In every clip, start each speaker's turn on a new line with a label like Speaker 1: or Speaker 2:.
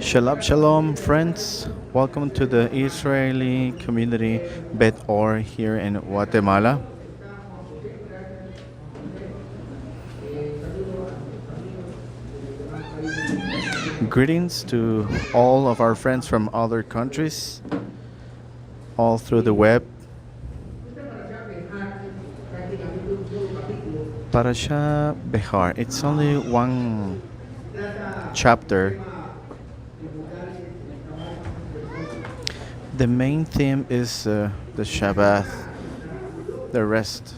Speaker 1: Shalom, shalom, friends. Welcome to the Israeli community Behar here in Guatemala. Greetings to all of our friends from other countries, all through the web. Parasha Behar. It's only one chapter. The main theme is the Shabbat, the rest.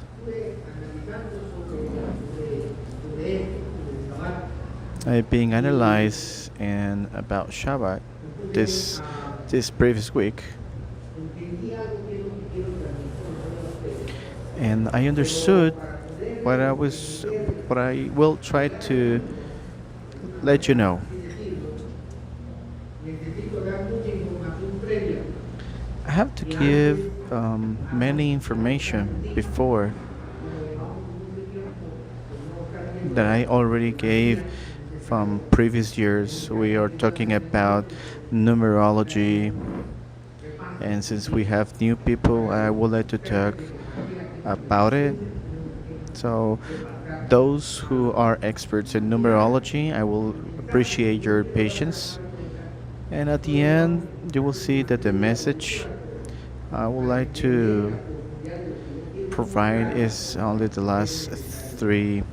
Speaker 1: Being analyzed and about Shabbat this this previous week, and I understood what I will try to let you know. I have to give many information before that I already gave from previous years. We are talking about numerology, and since we have new people, I would like to talk about it. So, those who are experts in numerology, I will appreciate your patience. And at the end, you will see that the message I would like to provide is only the last three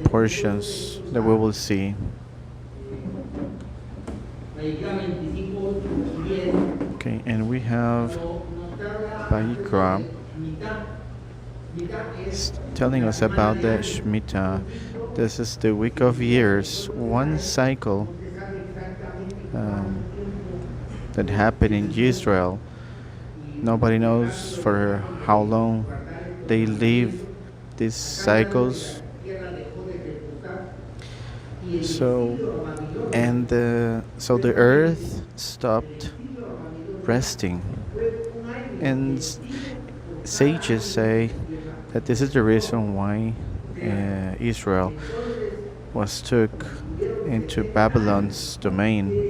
Speaker 1: portions that we will see. Okay, and we have Bayikra telling us about the Shemitah. This is the week of years, one cycle that happened in Israel. Nobody knows for how long they live these cycles. So the earth stopped resting, and sages say that this is the reason why Israel was took into Babylon's domain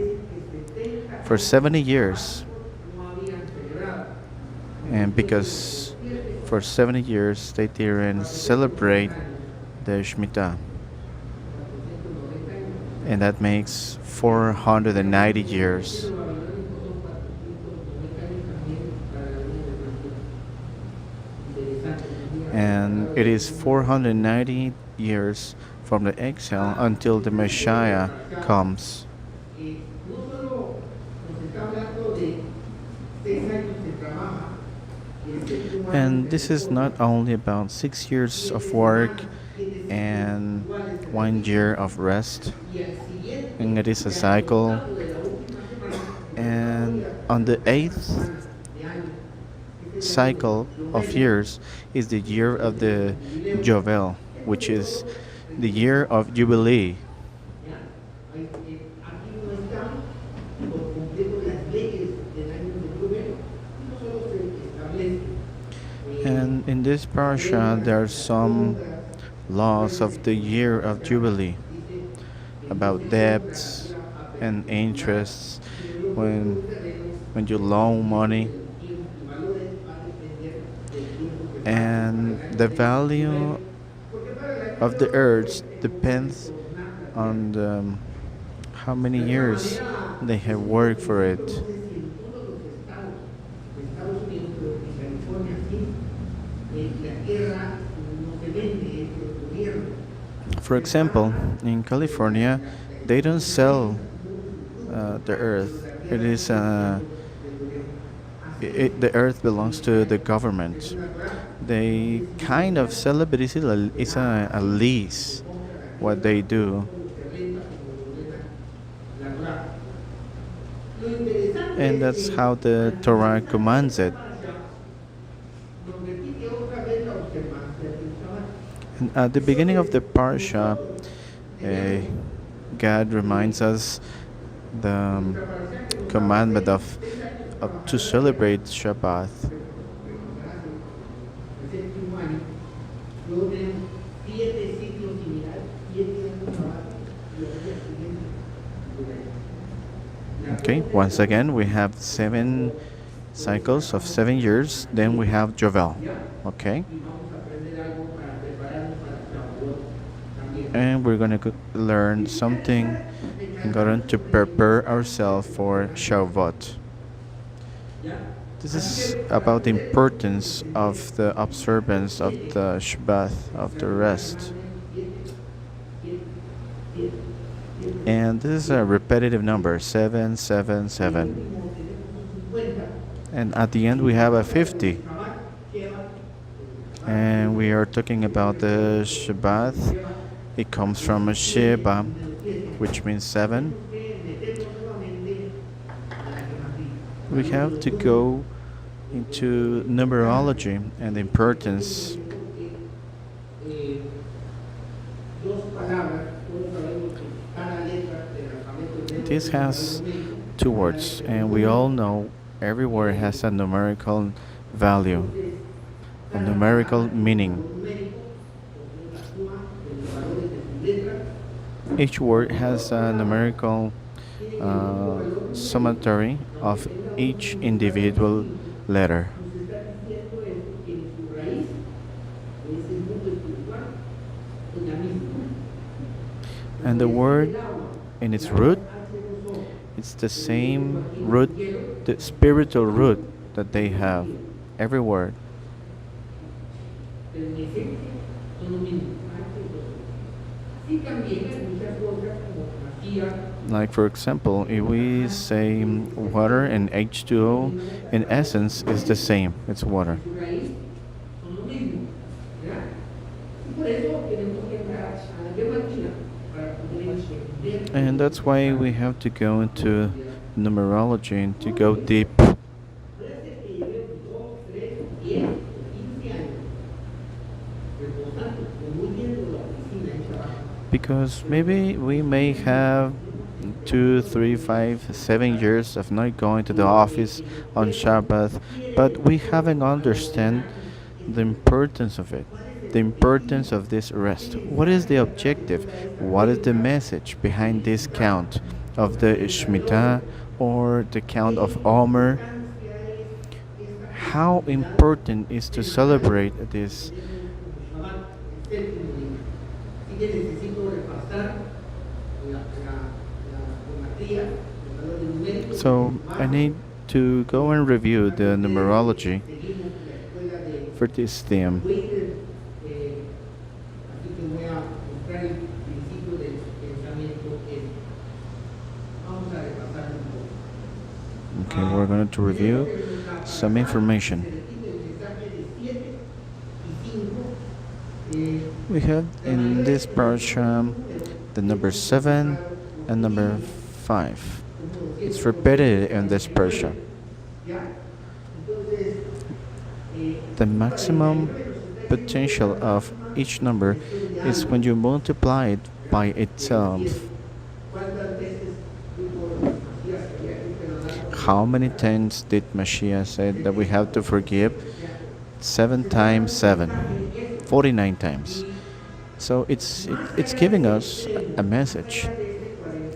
Speaker 1: for 70 years, and because for 70 years they didn't celebrate the Shemitah, and that makes 490 years. And it is 490 years from the exile until the Messiah comes. And this is not only about 6 years of work and 1 year of rest, and it is a cycle. And on the eighth cycle of years is the year of the Jovel, which is the year of Jubilee. And in this parasha, there are some laws of the year of Jubilee about debts and interests when you loan money, and the value of the earth depends on how many years they have worked for it. For example, in California, they don't sell the earth. The earth belongs to the government. They kind of sell it, but it's a lease, what they do. And that's how the Torah commands it. And at the beginning of the parasha, God reminds us the commandment of to celebrate Shabbat. Okay, once again, we have 7 cycles of 7 years. Then we have Jovel. Okay, and we're gonna learn something in order to prepare ourselves for Shavuot. This is about the importance of the observance of the Shabbat, of the rest. And this is a repetitive number, 777. And at the end we have a 50. And we are talking about the Shabbat. It comes from a Sheba, which means 7. We have to go into numerology and the importance. This has 2 words, and we all know every word has a numerical value, a numerical meaning. Each word has a numerical summatory of each individual letter. And the word in its root, it's the same root, the spiritual root that they have, every word. Like for example, if we say water and H2O, in essence it's the same, it's water. And that's why we have to go into numerology and to go deep. Because maybe we may have 2, 3, 5, 7 years of not going to the office on Shabbat, but we haven't understand the importance of it, the importance of this rest. What is the objective? What is the message behind this count of the Shemitah or the count of Omer? How important is to celebrate this? So I need to go and review the numerology for this theme. Okay, we're going to review some information. We have in this parasha the number 7 and number 5. It's repeated in this parasha. The maximum potential of each number is when you multiply it by itself. How many times did Mashiach say that we have to forgive? 7 times 7, 49 times. So it's giving us a message.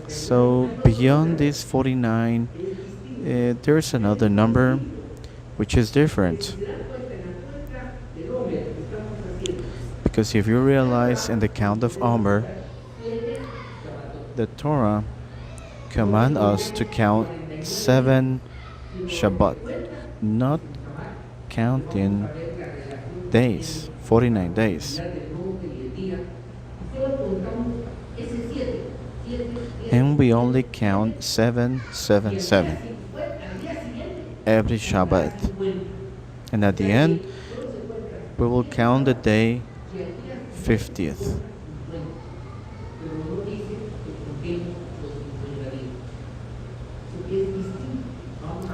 Speaker 1: So beyond this 49, there's another number which is different. Because if you realize in the count of Omer, the Torah commands us to count 7 Shabbat, not counting days, 49 days. And we only count 777 every Shabbat. And at the end, we will count the day 50th.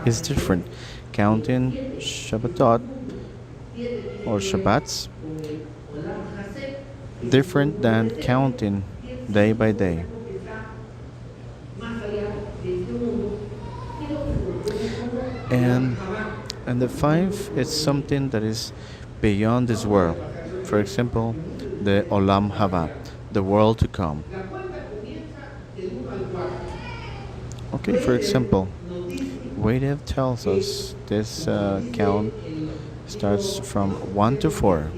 Speaker 1: It's different. Counting Shabbatot or Shabbats different than counting day by day. And the 5 is something that is beyond this world. For example, the Olam Haba, the world to come. Okay, for example, Wade tells us this count starts from 1 to 4.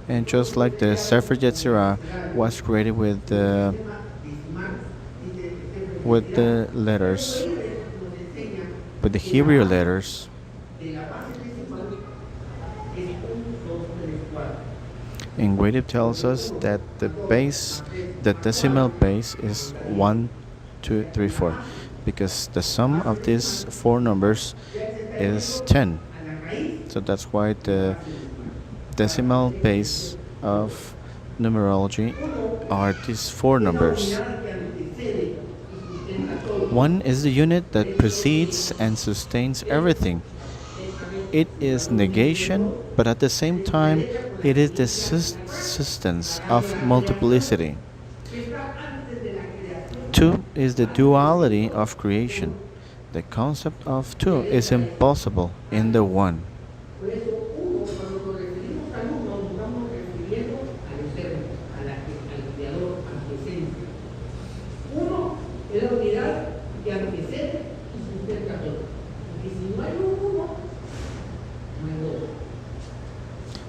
Speaker 1: And just like the Sefer Yetzirah was created with the letters, with the Hebrew letters, and Wade tells us that the decimal base is 1, 2, 3, 4, because the sum of these four numbers is 10. So that's why the decimal base of numerology are these four numbers. 1 is the unit that precedes and sustains everything. It is negation, but at the same time, it is the substance of multiplicity. 2 is the duality of creation. The concept of 2 is impossible in the 1.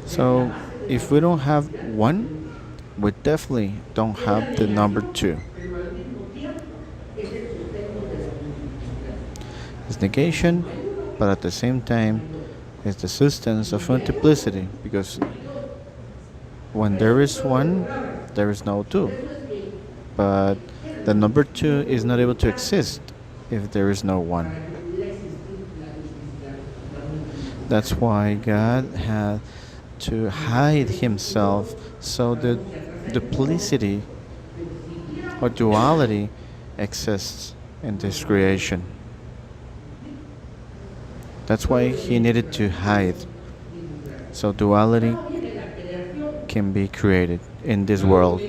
Speaker 1: So if we don't have 1, we definitely don't have the number 2. It's negation, but at the same time, it's the substance of multiplicity, because when there is 1, there is no 2. But the number 2 is not able to exist if there is no 1. That's why God had to hide himself so that duplicity or duality exists in this creation. That's why he needed to hide, so duality can be created in this world.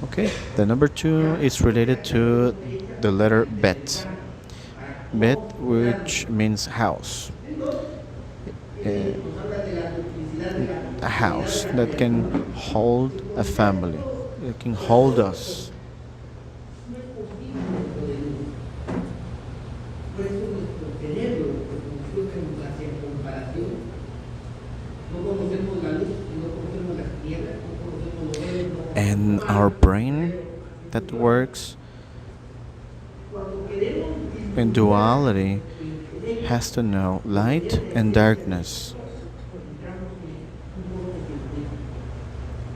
Speaker 1: Okay, the number 2 is related to the letter Bet. Bet, which means house. A house that can hold a family. It can hold us. And our brain that works in duality has to know light and darkness.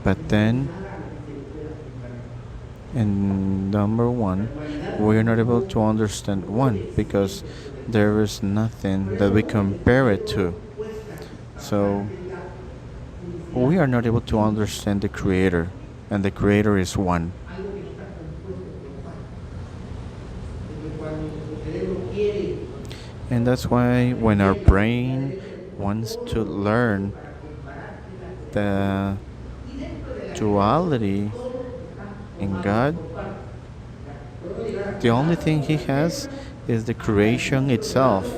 Speaker 1: But then, in number 1, we are not able to understand 1 because there is nothing that we compare it to. So, we are not able to understand the Creator, and the Creator is 1. And that's why when our brain wants to learn the duality in God, the only thing he has is the creation itself.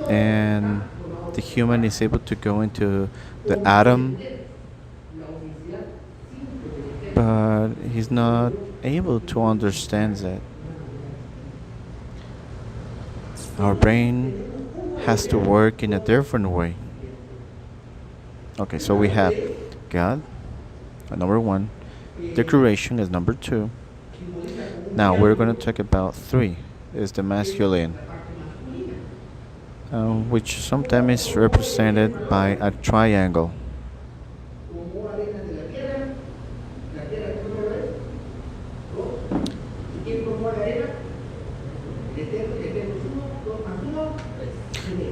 Speaker 1: And the human is able to go into the atom, but he's not able to understand that. Our brain has to work in a different way. Okay, so we have God, number 1. The creation is number 2. Now we're going to talk about 3, is the masculine, which sometimes is represented by a triangle.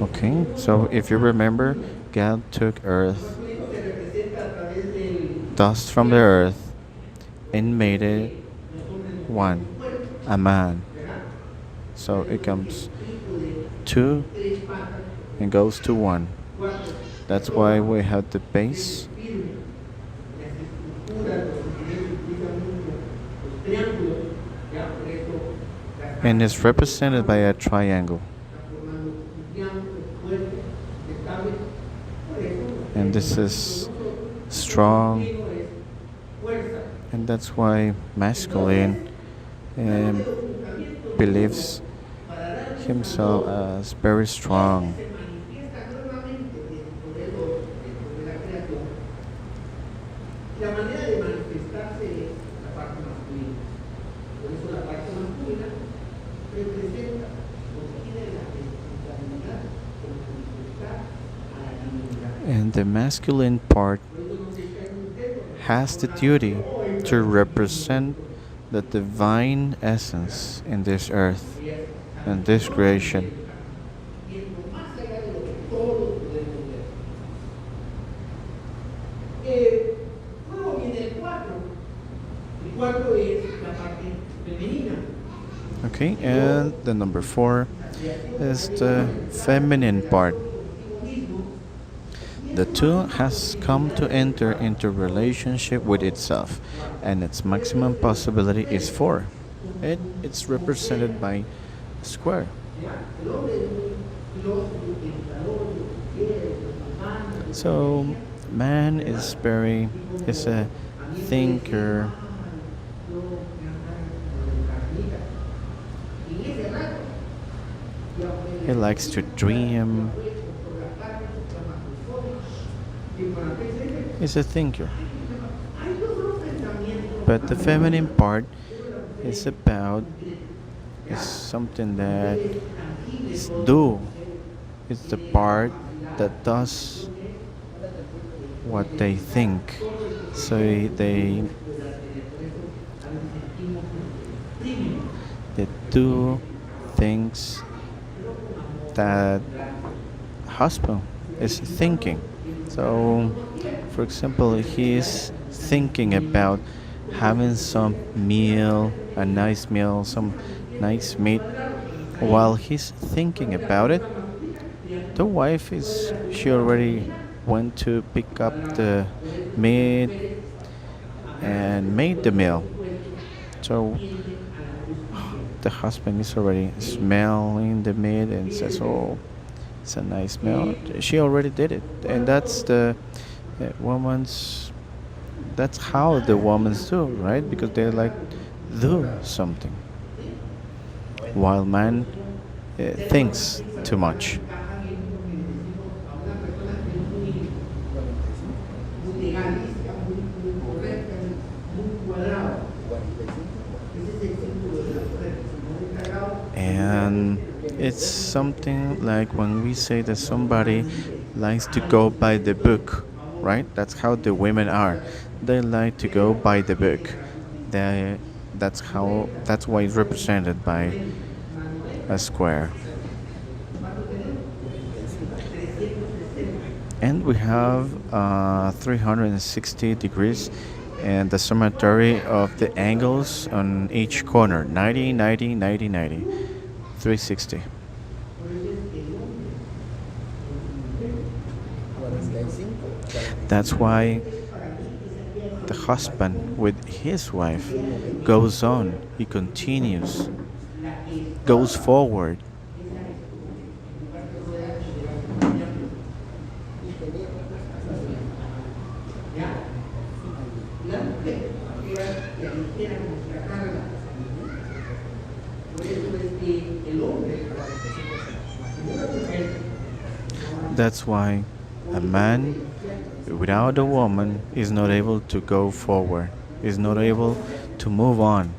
Speaker 1: Okay, so if you remember, God took earth, dust from the earth, and made it 1, a man. So it comes 2 and goes to 1. That's why we have the base. And it's represented by a triangle. and this is strong, and that's why masculine um, believes himself as very strong. And the masculine part has the duty to represent the divine essence in this earth and this creation. Okay, and the number four is the feminine part. The two has come to enter into relationship with itself, and its maximum possibility is four. It's represented by a square. So man is a thinker. He likes to dream. He's a thinker. But the feminine part is about is something that is do. It's the part that does what they think. So they do things that husband is thinking. So, for example, he is thinking about having some meal, a nice meal, some nice meat. While he's thinking about it, the wife is she already went to pick up the meat and made the meal. So the husband is already smelling the meat and says, "Oh, it's a nice meal." She already did it, and that's the woman's. That's how the women's do, right? Because they like do something, while man thinks too much. And it's something like when we say that somebody likes to go by the book, right? That's how the women are. They like to go by the book. They, that's why it's represented by a square. And we have 360 degrees and the summatory of the angles on each corner 90, 90, 90, 90, 360. That's why the husband with his wife goes on, he continues, goes forward. That's why a man without a woman is not able to go forward, is not able to move on.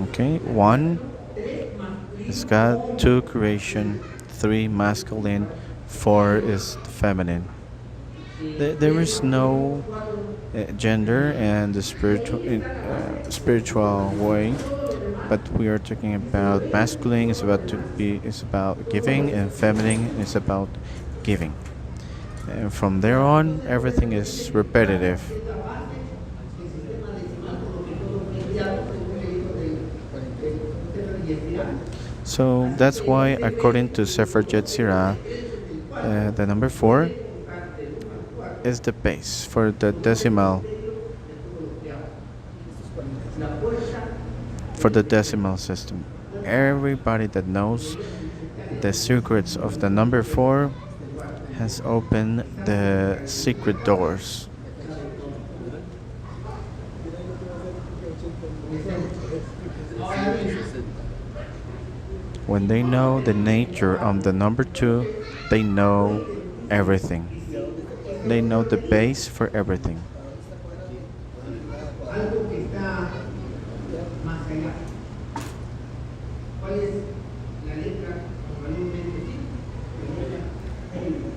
Speaker 1: Okay, one is God, two creation, three masculine, four is feminine. There is no gender and the spiritual way, but we are talking about masculine is about giving and feminine is about giving. And from there on, everything is repetitive. So that's why, according to Sefer Yetzirah, the number four is the base for the decimal system. Everybody that knows the secrets of the number four has opened the secret doors. When they know the nature of the number two, they know everything. They know the base for everything.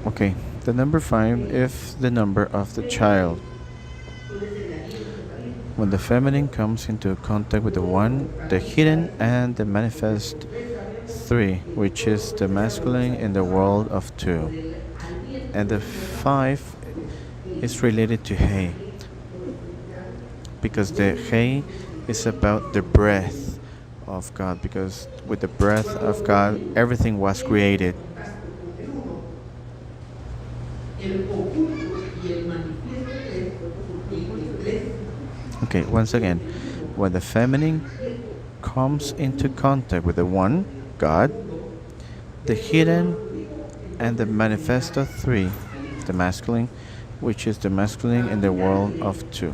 Speaker 1: Okay, the number 5 is the number of the child. When the feminine comes into contact with the 1, the hidden and the manifest 3, which is the masculine in the world of 2. And the 5 is related to hay, because the hay is about the breath of God, because with the breath of God everything was created. Okay, once again, when the feminine comes into contact with the 1, God, the hidden and the manifesto 3, the masculine, which is the masculine in the world of 2.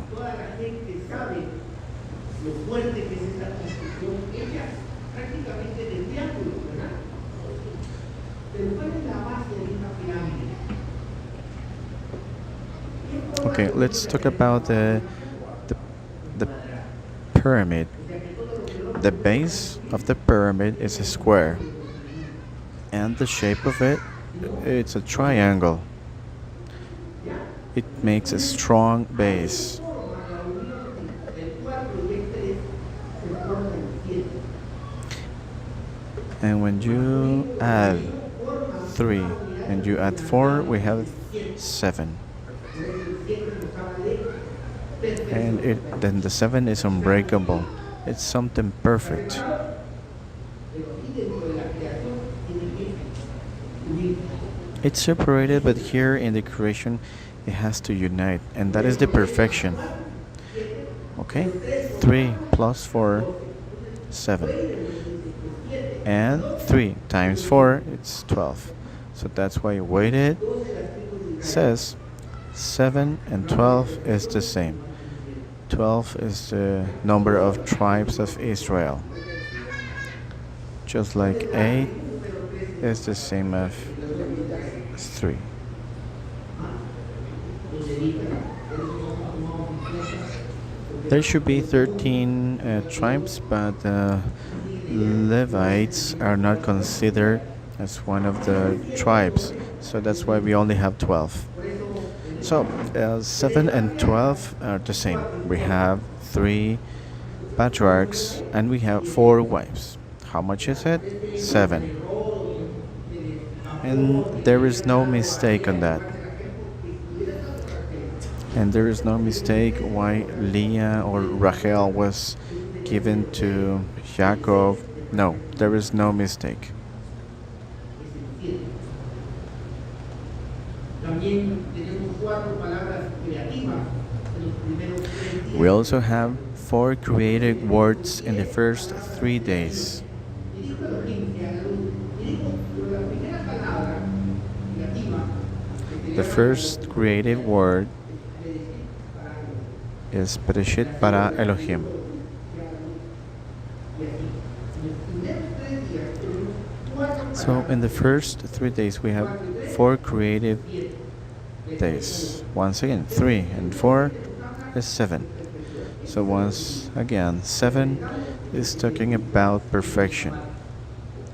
Speaker 1: Okay, let's talk about the pyramid. The base of the pyramid is a square, and the shape of it's a triangle. It makes a strong base. And when you add 3 and you add 4, we have 7. And then the 7 is unbreakable. It's something perfect. It's separated, but here in the creation it has to unite, and that is the perfection. Okay? 3 plus 4, 7. And 3 times 4, it's 12. So that's why weighted says 7 and 12 is the same. 12 is the number of tribes of Israel. Just like 8 is the same as 3. There should be 13 tribes, but Levites are not considered as one of the tribes, so that's why we only have 12. So 7 and 12 are the same. We have 3 patriarchs and we have 4 wives. How much is it? 7. And there is no mistake on that. And there is no mistake why Leah or Rachel was given to Jacob. No, there is no mistake. We also have 4 created words in the first 3 days. The first creative word is Bereshit bara Elohim. So in the first 3 days we have 4 creative days. Once again, 3 and 4 is 7. So once again, 7 is talking about perfection.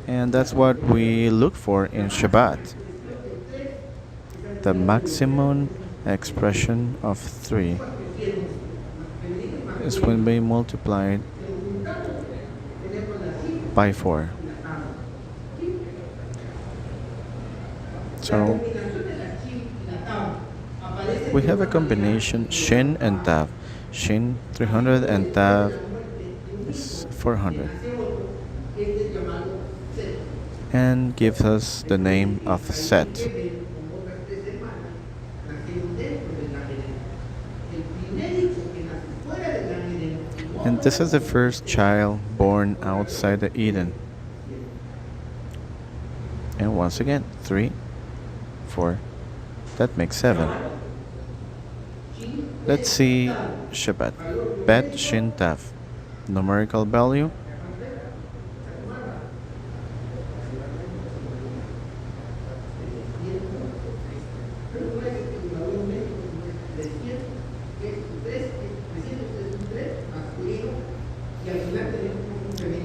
Speaker 1: And that's what we look for in Shabbat. The maximum expression of 3 is when we multiply it by 4. So we have a combination Shin and Tav. Shin 300 and Tav is 400. And gives us the name of Set. And this is the first child born outside the Eden. And once again, 3, 4, That makes 7. Let's see Shabbat. Bet Shin Tav. Numerical value.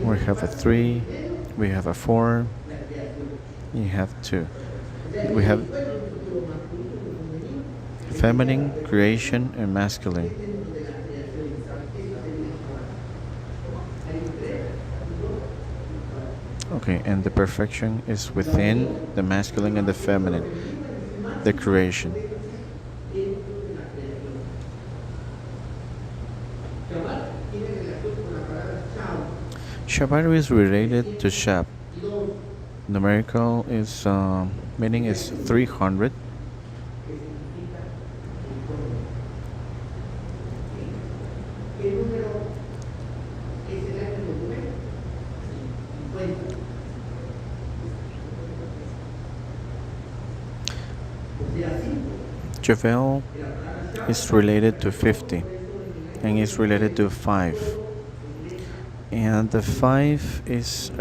Speaker 1: We have a 3, we have a 4, you have 2. We have feminine, creation, and masculine. Okay, and the perfection is within the masculine and the feminine, the creation. Shabbat is related to Shab. Numerical is meaning is 300. Javel is related to 50 and is related to 5. And the 5 is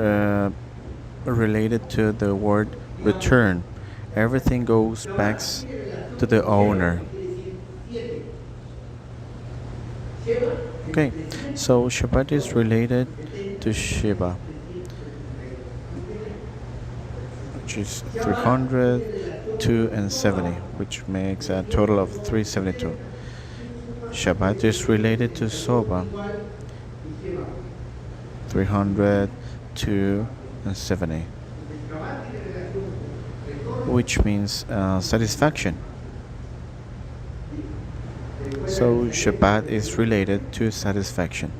Speaker 1: related to the word return. Everything goes back to the owner. Okay, so Shabbat is related to Shiva, which is 300, 2, and 70, which makes a total of 372. Shabbat is related to Soba, 300, 2, and 70, which means satisfaction. So Shabbat is related to satisfaction.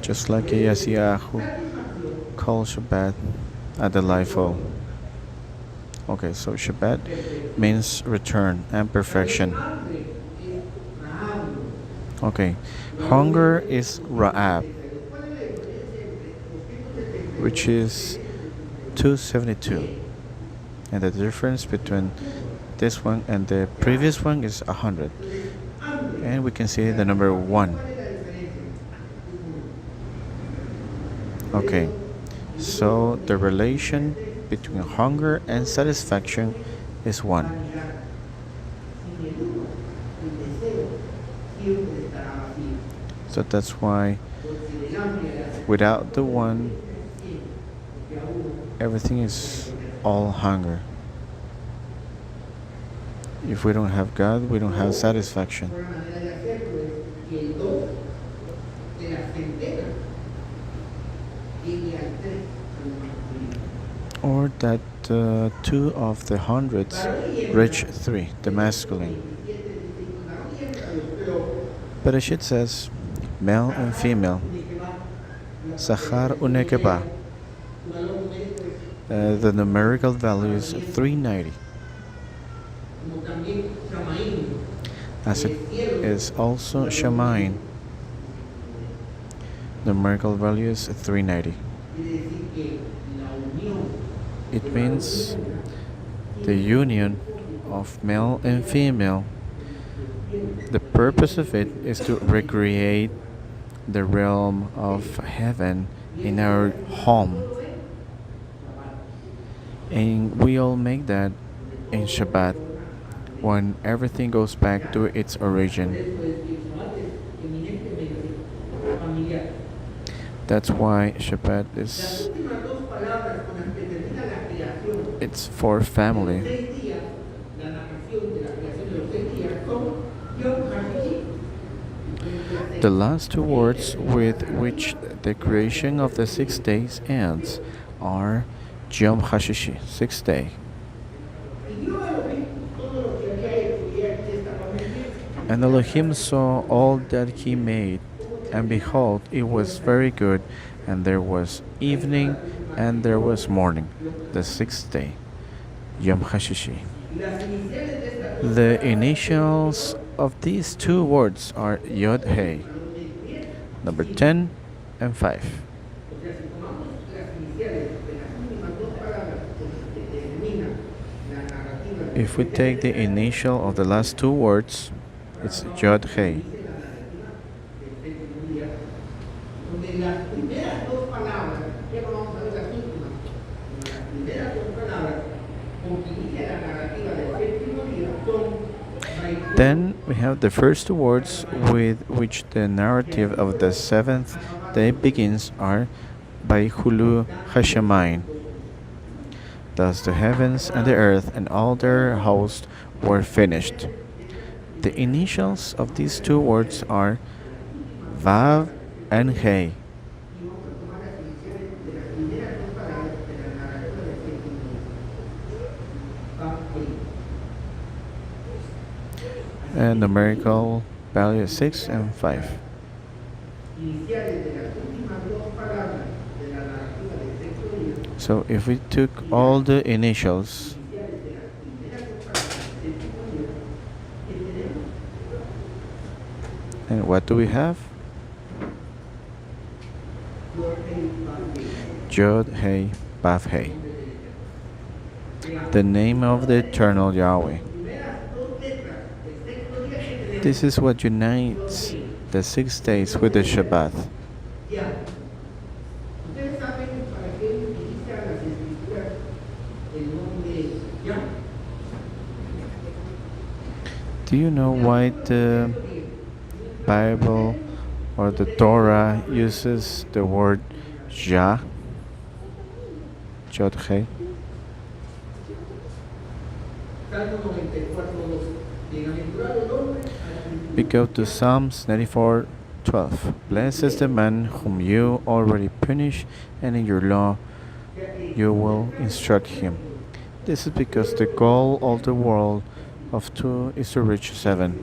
Speaker 1: Just like Yasiyahu called Shabbat a delightful. Okay, so Shabbat means return and perfection. Okay, hunger is Ra'ab, which is 272. And the difference between this one and the previous one is 100. And we can see the number 1. Okay, so the relation between hunger and satisfaction is 1. So that's why without the 1, everything is all hunger. If we don't have God, we don't have satisfaction. Or that 2 of the hundreds reach 3, the masculine. Bereshit says male and female, Zachar unekeba. The numerical value is 390. As it is also Shamain. Numerical value is 390. It means the union of male and female. The purpose of it is to recreate the realm of heaven in our home. And we all make that in Shabbat when everything goes back to its origin. That's why Shabbat is it's for family. The last 2 words with which the creation of the 6 days ends are Yom HaShishi, 6th day. And Elohim saw all that he made, and behold, it was very good, and there was evening, and there was morning, the 6th day, Yom HaShishi. The initials of these two words are Yod Hey, number 10 and 5. If we take the initial of the last two words, it's Yod Hey. Then we have the first two words with which the narrative of the seventh day begins are Bayhulu Hashemayim. Thus the heavens and the earth and all their host were finished. The initials of these two words are Vav and Hey. And numerical value is 6 and 5. So if we took all the initials and what do we have? Jod Hey Bav Hey. The name of the eternal Yahweh. This is what unites the 6 days with the Shabbat. Do you know why the Bible or the Torah uses the word Jah, Yod He? We go to Psalms 94:12. Blessed is the man whom you already punish, and in your law you will instruct him. This is because the goal of the world of two is to reach seven.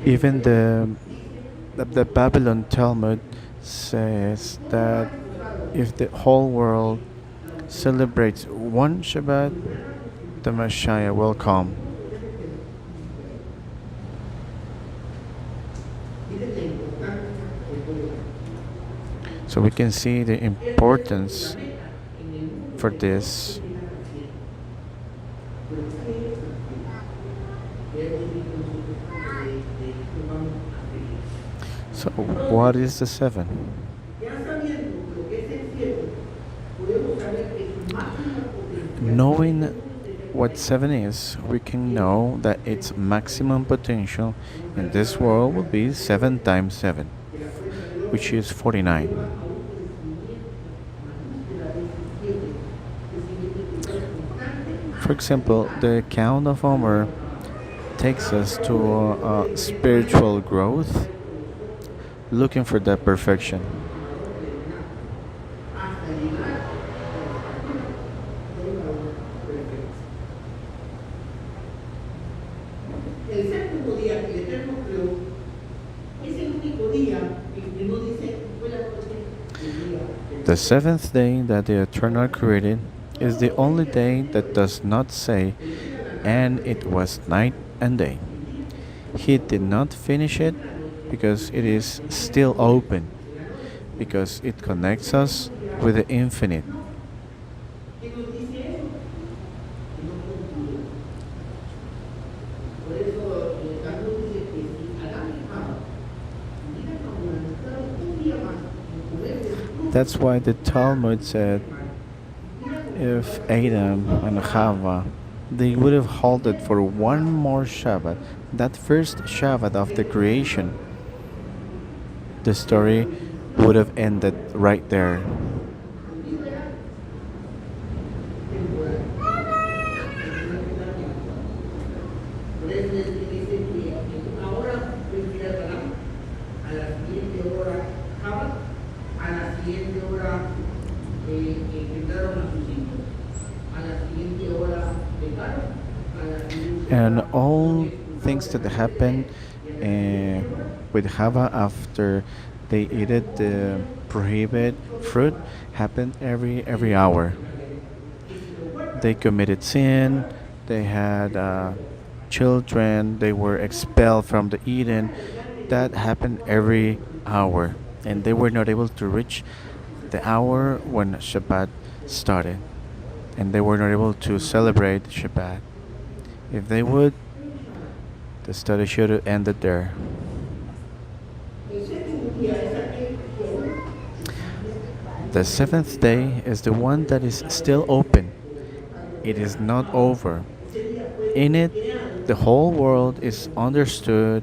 Speaker 1: Even the Babylon Talmud says that if the whole world celebrates one Shabbat, the Messiah will come. So we can see the importance for this. So what is the seven? Knowing what seven is, we can know that its maximum potential in this world will be 7 times 7, which is 49. For example, the count of Homer takes us to spiritual growth, looking for that perfection. The seventh day that the Eternal created is the only day that does not say, and it was night and day. He did not finish it because it is still open, because it connects us with the infinite. That's why the Talmud said if Adam and Chava they would have halted for one more Shabbat, that first Shabbat of the creation, the story would have ended right there. And all things that happen uh, with Hava after they eat it, the prohibited fruit, happened every hour. They committed sin. They had children. They were expelled from the Eden. That happened every hour, and they were not able to reach the hour when Shabbat started, and they were not able to celebrate Shabbat. If they would, the study should have ended there. The seventh day is the one that is still open. It is not over. In it, the whole world is understood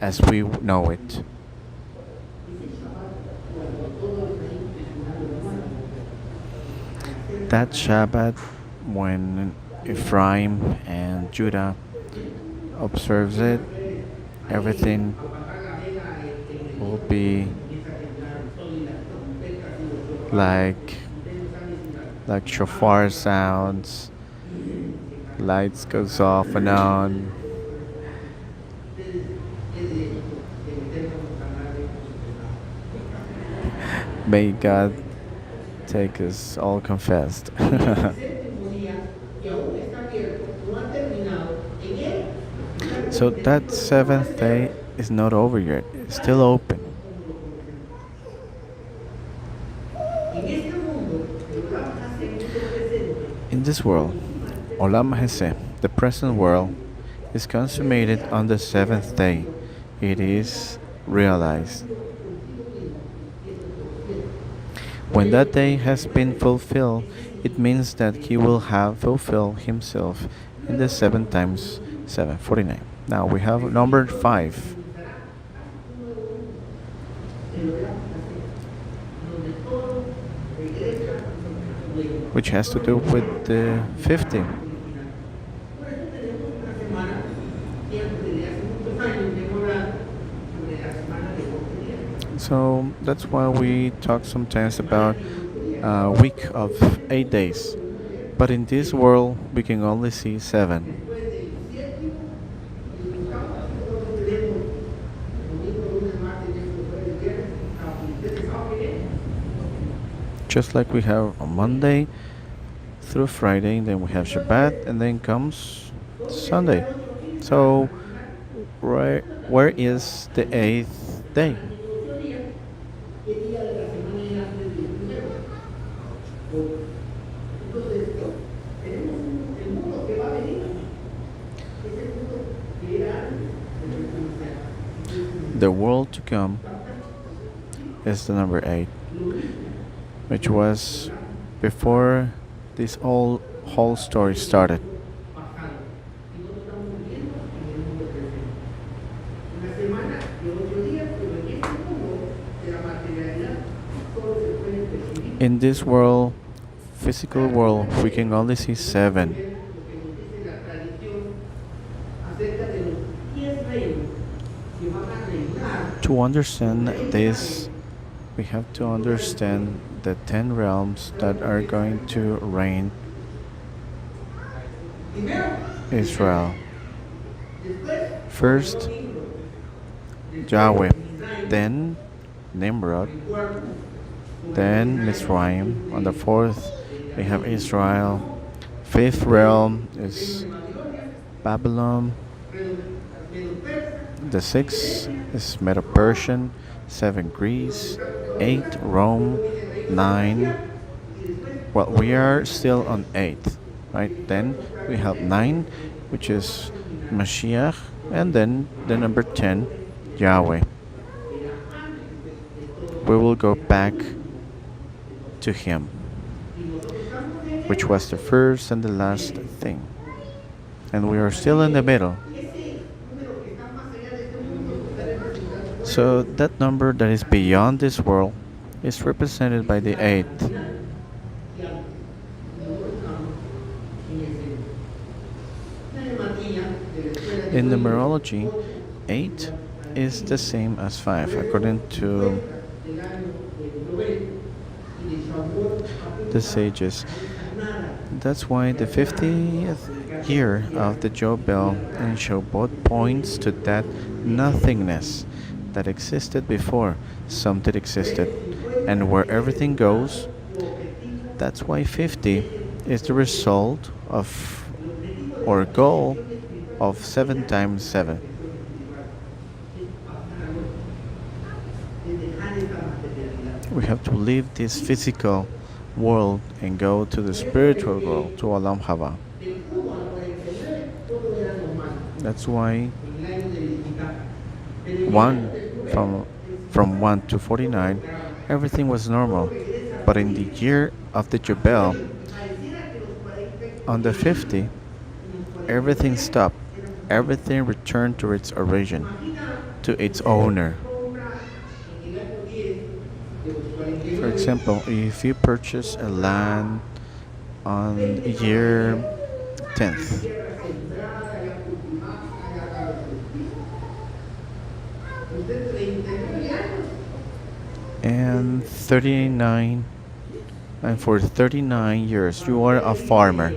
Speaker 1: as we know it. That Shabbat, when Ephraim and Judah observes it, everything will be like shofar sounds, lights goes off and on. May God take us all confessed. So that seventh day is not over yet. It's still open. In this world, Olam Hase, the present world, is consummated on the seventh day. It is realized. When that day has been fulfilled, it means that he will have fulfilled himself in the 7 times 7, 49. Now we have number 5, which has to do with the 50. So that's why we talk sometimes about a week of 8 days. But in this world, we can only see 7. Just like we have on Monday through Friday, then we have Shabbat, and then comes Sunday. So, where is the 8th day? The world to come is the number 8, which was before this whole story started. In this world, physical world, we can only see 7. To understand this, we have to understand the 10 realms that are going to reign Israel. First, Yahweh, then Nimrod, then Mizraim. On the 4th, we have Israel. 5th realm is Babylon. The 6th is Medo-Persian. 7, Greece. 8, Rome. 9. Well, we are still on 8th, right? Then we have 9, which is Mashiach, and then the number 10, Yahweh. We will go back to him, which was the first and the last thing. And we are still in the middle. So that number that is beyond this world is represented by the 8th. In numerology, 8 is the same as 5, according to the sages. That's why the 50th year of the Jobel in Shobot points to that nothingness that existed before something existed, and where everything goes. That's why 50 is the result of or goal of 7 times 7. We have to leave this physical world and go to the spiritual world, to Alam Haba. That's why one from from 1 to 49 everything was normal. But in the year of the Jubel, on the 50, everything stopped. Everything returned to its origin, to its owner. For example, if you purchase a land on year 10th and 39 and for 39 years you are a farmer.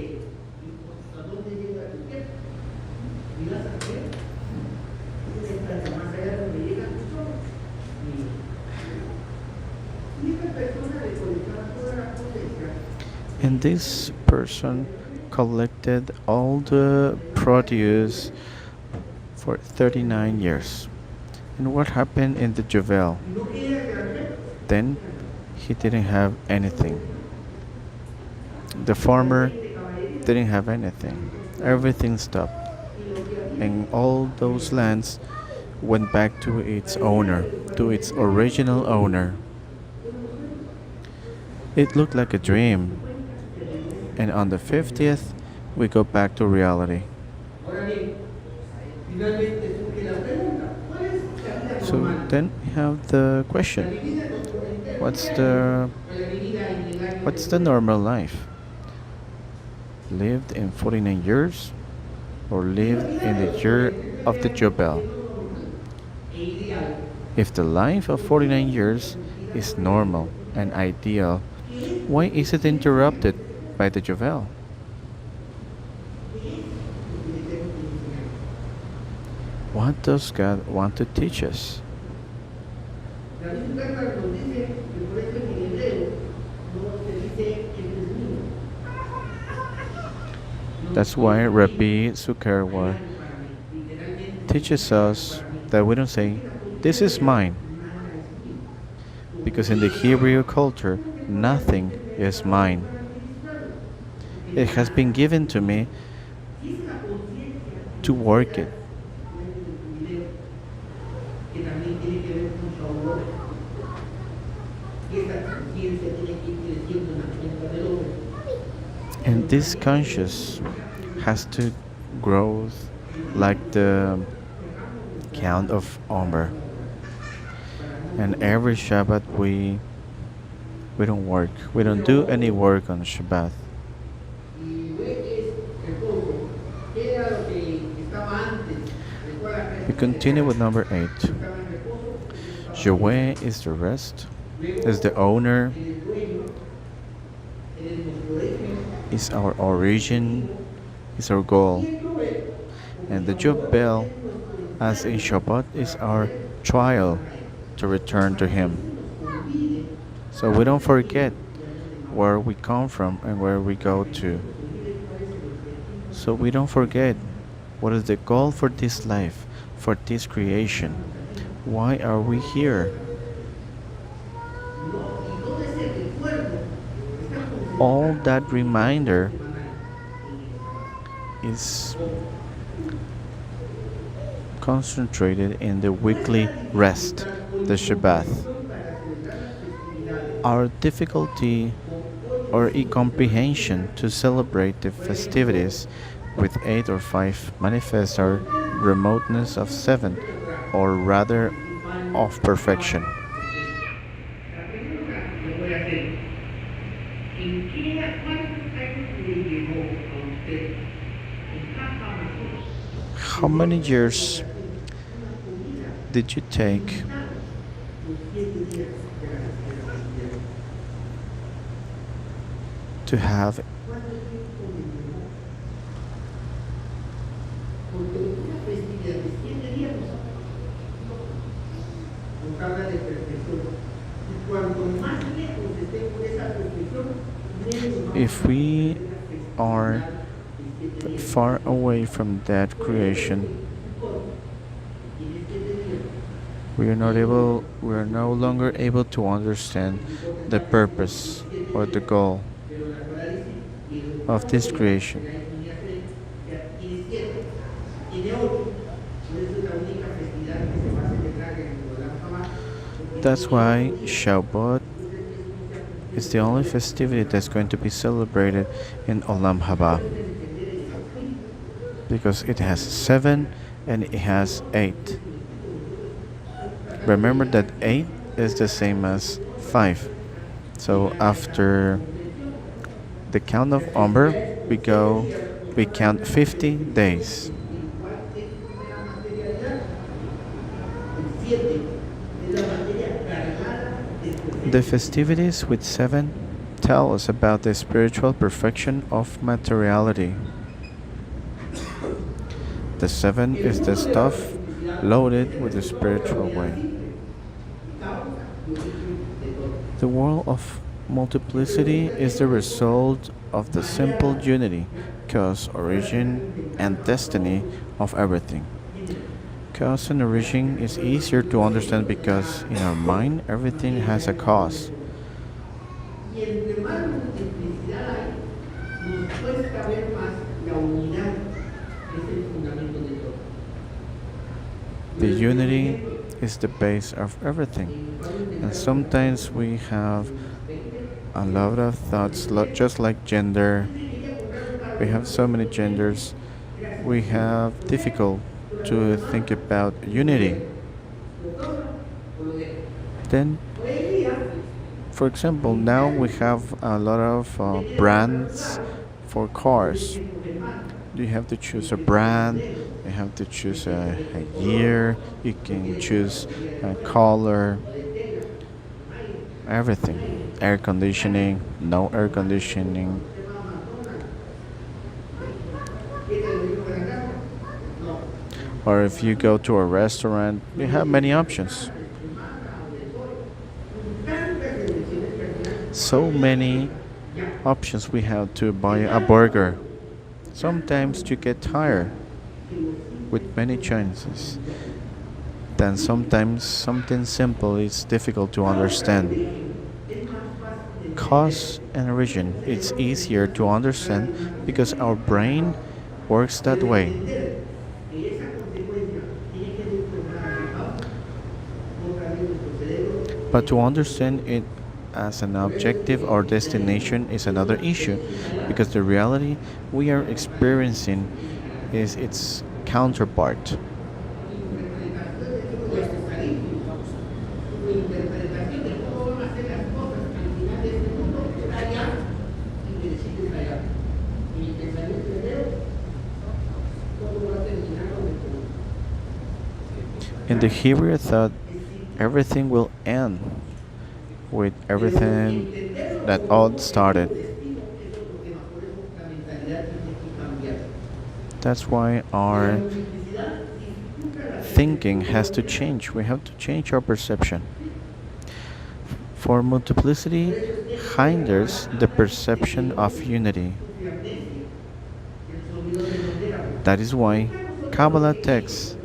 Speaker 1: And this person collected all the produce for 39 years. And what happened in the Juvel? Then he didn't have anything. The farmer didn't have anything. Everything stopped. And all those lands went back to its owner, to its original owner. It looked like a dream. And on the 50th, we go back to reality. So then we have the question. What's the what's the normal life? Lived in 49 years or lived in the year of the Jobel? If the life of 49 years is normal and ideal, why is it interrupted by the Jobel? What does God want to teach us? That's why Rabbi Zuckerwa teaches us that we don't say, "This is mine," because in the Hebrew culture, nothing is mine. It has been given to me to work it. And this conscious has to grow like the count of Omer. And every Shabbat we don't work. We don't do any work on Shabbat. We continue with number 8. Yahweh is the rest, is the owner, is our origin, is our goal. And the Job bell, as in Shabbat, is our trial to return to Him. So we don't forget where we come from and where we go to. So we don't forget what is the goal for this life, for this creation. Why are we here? All that reminder is concentrated in the weekly rest, the Shabbat. Our difficulty or incomprehension to celebrate the festivities with 8 or 5 manifests our remoteness of 7, or rather of perfection. How many years did you take to have If we are far away from that creation, we are no longer able to understand the purpose or the goal of this creation. That's why Shavuot is the only festivity that's going to be celebrated in Olam Haba, because it has 7 and it has 8. Remember that 8 is the same as 5. So after the count of Umber, we count 50 days. The festivities with 7 tell us about the spiritual perfection of materiality. The 7 is the stuff loaded with the spiritual way. The world of multiplicity is the result of the simple unity, cause, origin, and destiny of everything. Cause and origin is easier to understand because in our mind everything has a cause. The unity is the base of everything. And sometimes we have a lot of thoughts, just like gender. We have so many genders. We have difficult to think about unity. Then, for example, now we have a lot of brands for cars. You have to choose a brand, you have to choose a year, you can choose a color, everything. Air conditioning, no air conditioning. Or if you go to a restaurant, you have many options. So many options we have to buy a burger. Sometimes you get tired with many choices. Then sometimes something simple is difficult to understand. Cause and origin, it's easier to understand because our brain works that way. But to understand it as an objective or destination is another issue because the reality we are experiencing is its counterpart. In the Hebrew thought, everything will end with everything that all started. That's why our thinking has to change. We have to change our perception. For multiplicity hinders the perception of unity. That is why Kabbalah texts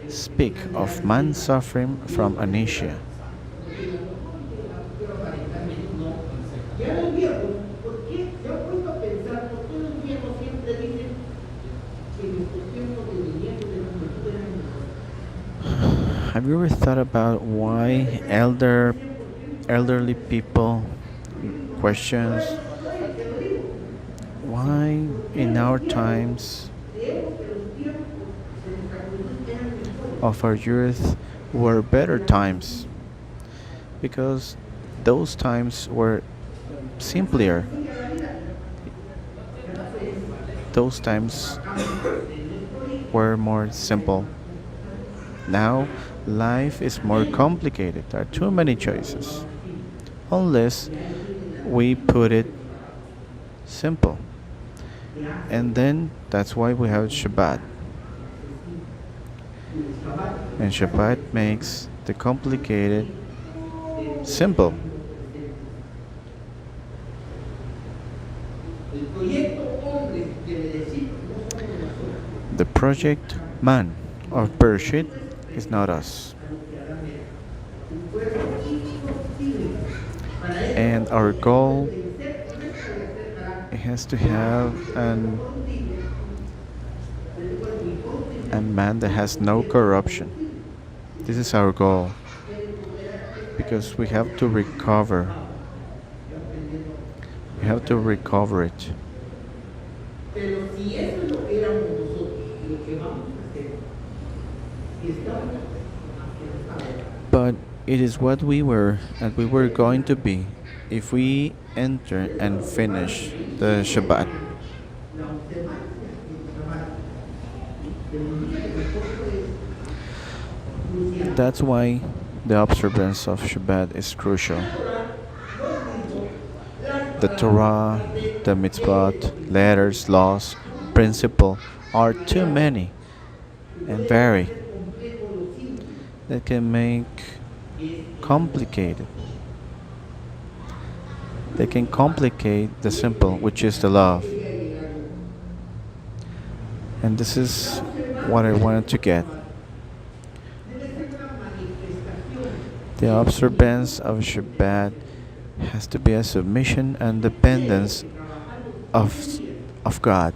Speaker 1: speak of man suffering from amnesia. Have you ever thought about why elderly people questions why in our times of our youth were better times? Because those times were simpler. Those times were more simple. Now, life is more complicated. There are too many choices. Unless we put it simple. And then that's why we have Shabbat. And Shabbat makes the complicated simple. The project man of Bereshit is not us. And our goal has to have a man that has no corruption. This is our goal because we have to recover. We have to recover it. But it is what we were and we were going to be if we enter and finish the Shabbat. That's why the observance of Shabbat is crucial. The Torah, the mitzvot, letters, laws, principle are too many and vary that can make complicated. They can complicate the simple, which is the love. And this is what I wanted to get. The observance of Shabbat has to be a submission and dependence of, of God.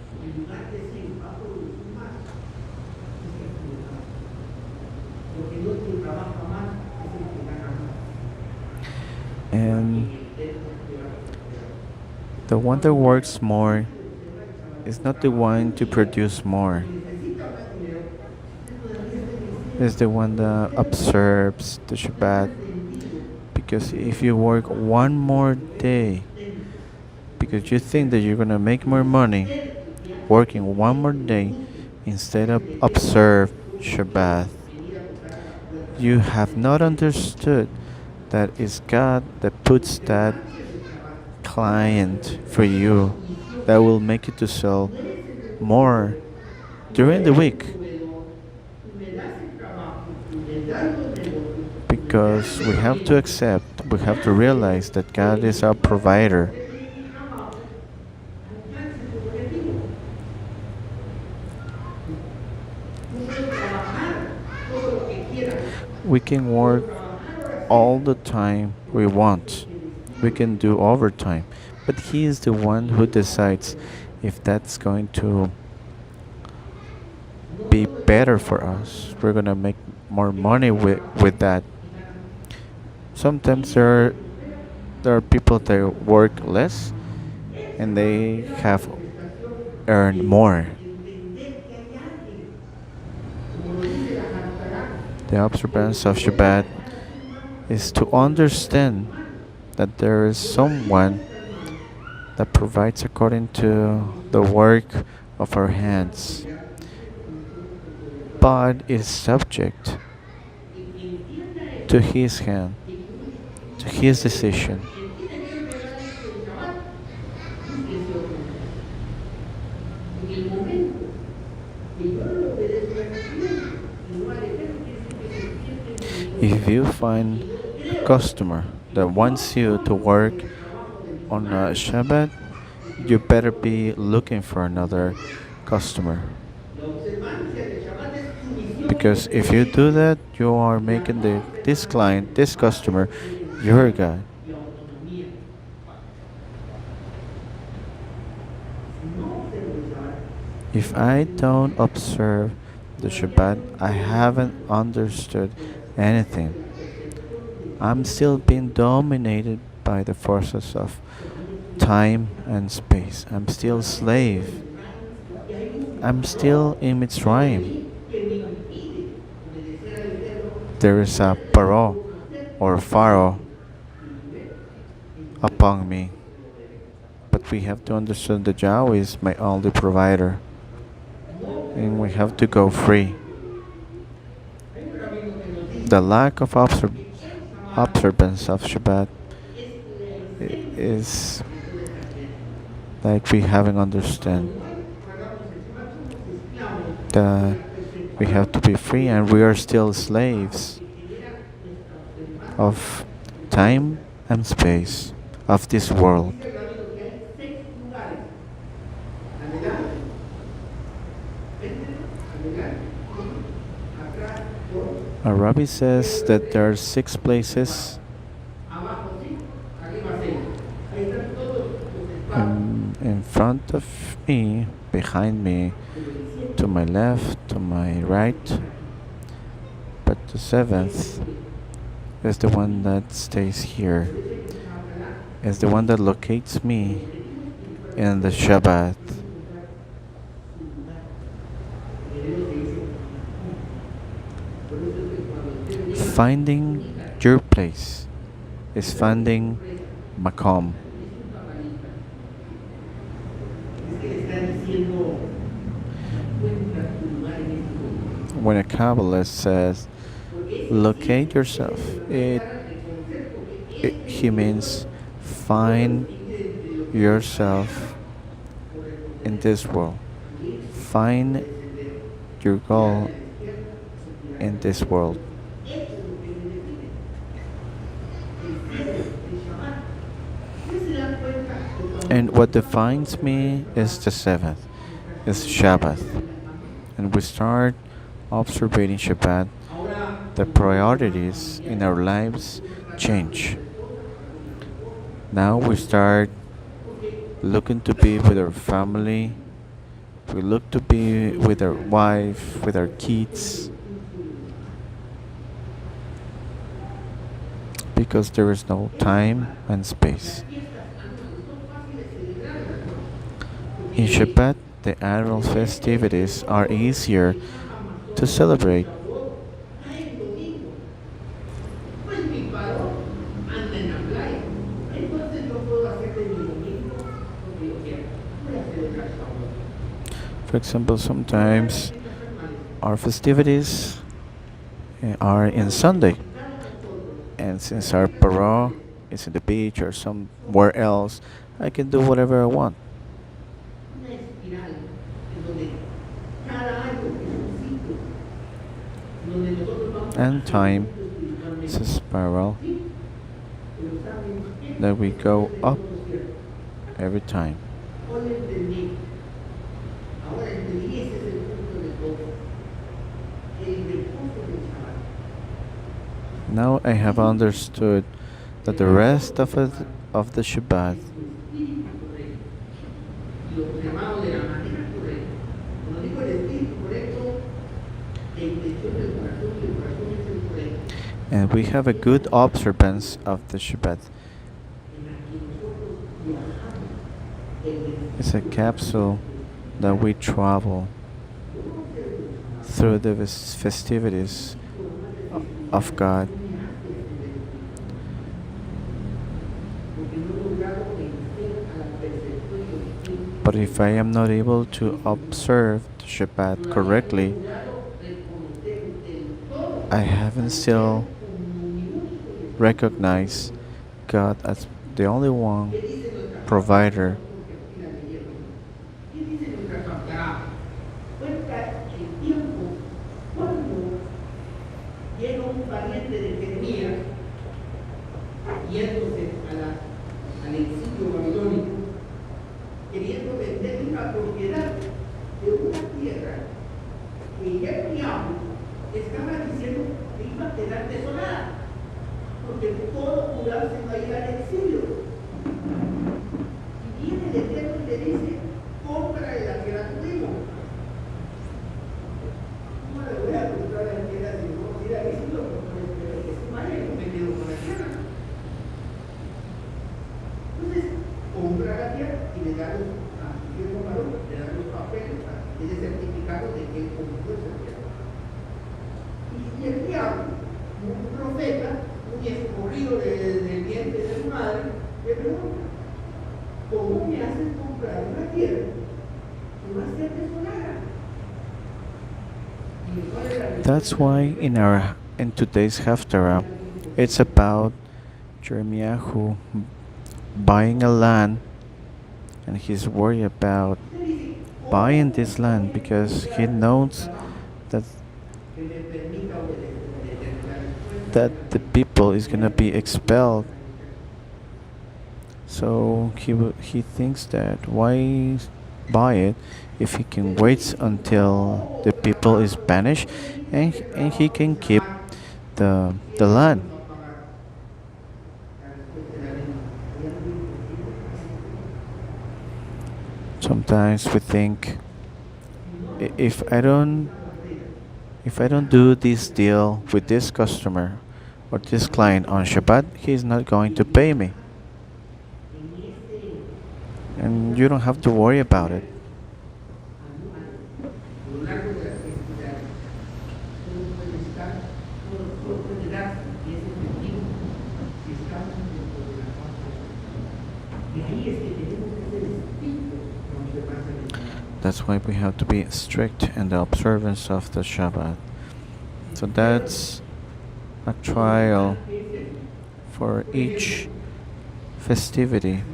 Speaker 1: And the one that works more is not the one to produce more. It's the one that observes the Shabbat. Because if you work one more day, because you think that you're gonna make more money, working one more day instead of observe Shabbat, you have not understood that it's God that puts that client for you that will make you to sell more during the week. Because we have to accept, we have to realize that God is our provider. We can work all the time we want. We can do overtime. But He is the one who decides if that's going to be better for us. We're going to make more money with that. Sometimes there are people that work less and they have earned more. The observance of Shabbat is to understand that there is someone that provides according to the work of our hands, but is subject to His hand, to His decision. If you find a customer that wants you to work on a Shabbat, you better be looking for another customer. Because if you do that, you are making this client, this customer, your God. If I don't observe the Shabbat, I haven't understood anything. I'm still being dominated by the forces of time and space. I'm still a slave. I'm still in Mitzrayim. There is a paro or pharaoh upon me. But we have to understand that Yahweh is my only provider. And we have to go free. The lack of observance of Shabbat is like we haven't understand that We have to be free, and we are still slaves of time and space of this world. Our rabbi says that there are 6 places in front of me, behind me, to my left, to my right, but the seventh is the one that stays here, is the one that locates me in the Shabbat. Finding your place is finding Makom. When a Kabbalist says, locate yourself, he means find yourself in this world. Find your goal in this world. And what defines me is the seventh, is Shabbat. And we start observing Shabbat, the priorities in our lives change. Now we start looking to be with our family, we look to be with our wife, with our kids, because there is no time and space. In Shabbat, the annual festivities are easier to celebrate. For example, sometimes our festivities are in Sunday, and since our parah is in the beach or somewhere else, I can do whatever I want. And time is a spiral that we go up every time. Now I have understood that the rest of the Shabbat and we have a good observance of the Shabbat. It's a capsule that we travel through the festivities of God. But if I am not able to observe the Shabbat correctly, I haven't still recognized God as the only one provider. That's why in today's Haftarah, it's about Jeremiah who buying a land, and he's worried about buying this land because he knows that that the people is gonna be expelled. So he thinks that why buy it if he can wait until the people is banished, and he can keep the land. Sometimes we think, if I don't do this deal with this customer or this client on Shabbat, he's not going to pay me. And you don't have to worry about it. That's why we have to be strict in the observance of the Shabbat. So that's a trial for each festivity.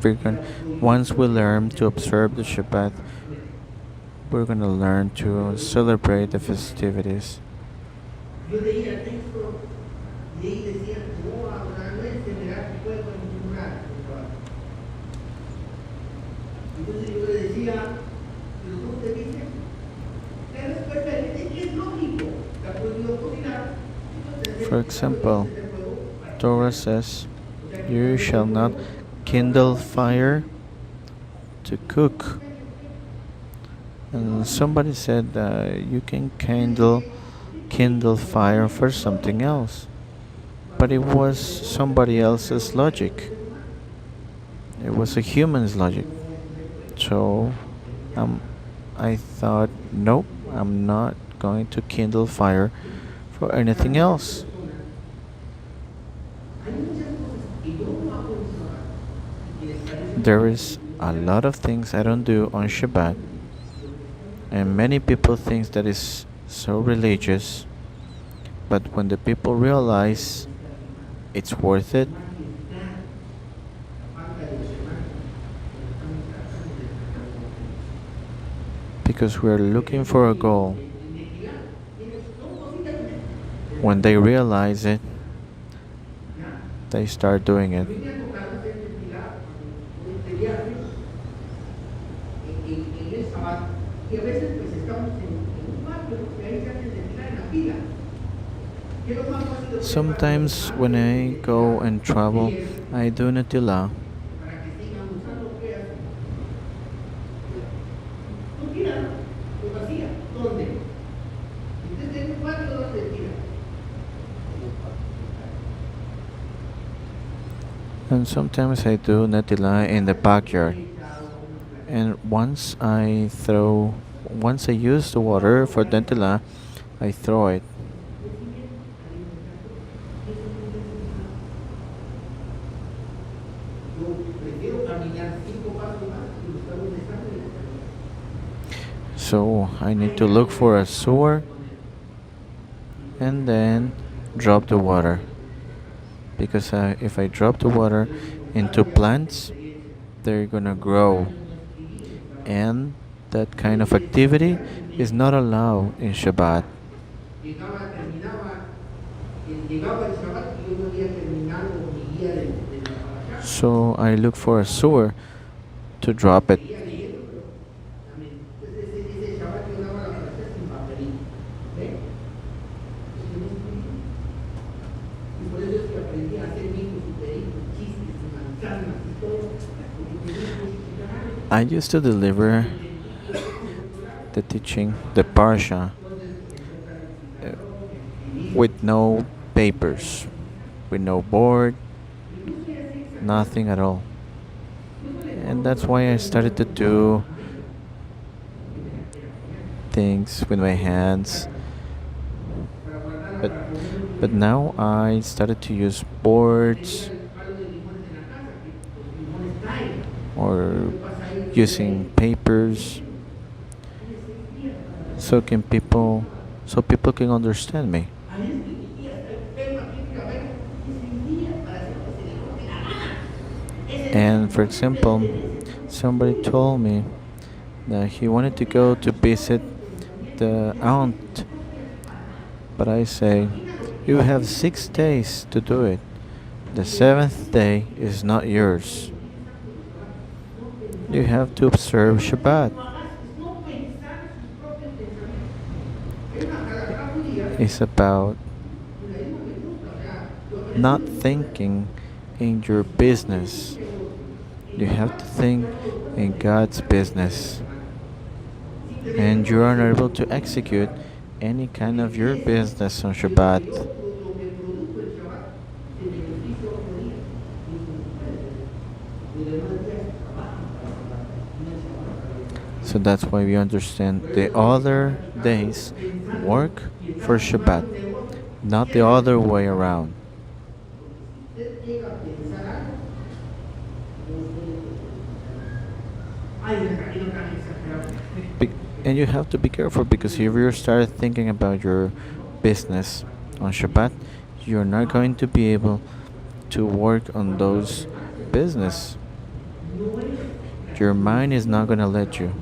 Speaker 1: We're going, once we learn to observe the Shabbat, we're going to learn to celebrate the festivities. For example, Torah says, "You shall not kindle fire to cook." And somebody said you can kindle fire for something else, but it was somebody else's logic. It was a human's logic. So um, I thought, nope, I'm not going to kindle fire for anything else. There is a lot of things I don't do on Shabbat, and many people think that is so religious, but when the people realize it's worth it, because we're looking for a goal, when they realize it, they start doing it. Sometimes when I go and travel, I do Natila. And sometimes I do Natila in the backyard. And once I use the water for Natila, I throw it. So I need to look for a sewer and then drop the water. Because if I drop the water into plants, they're gonna grow. And that kind of activity is not allowed in Shabbat. So I look for a sewer to drop it. I used to deliver the teaching, the parasha, uh, with no papers, with no board, nothing at all. And that's why I started to do things with my hands. But but now I started to use boards or using papers so can people so people can understand me. And for example, somebody told me that he wanted to go to visit the aunt, but I say, you have 6 days to do it. The seventh day is not yours. You have to observe Shabbat. It's about not thinking in your business. You have to think in God's business. And you are not able to execute any kind of your business on Shabbat. So that's why we understand the other days work for Shabbat, not the other way around. Be- and you have to be careful because if you start thinking about your business on Shabbat, you're not going to be able to work on those business. Your mind is not going to let you.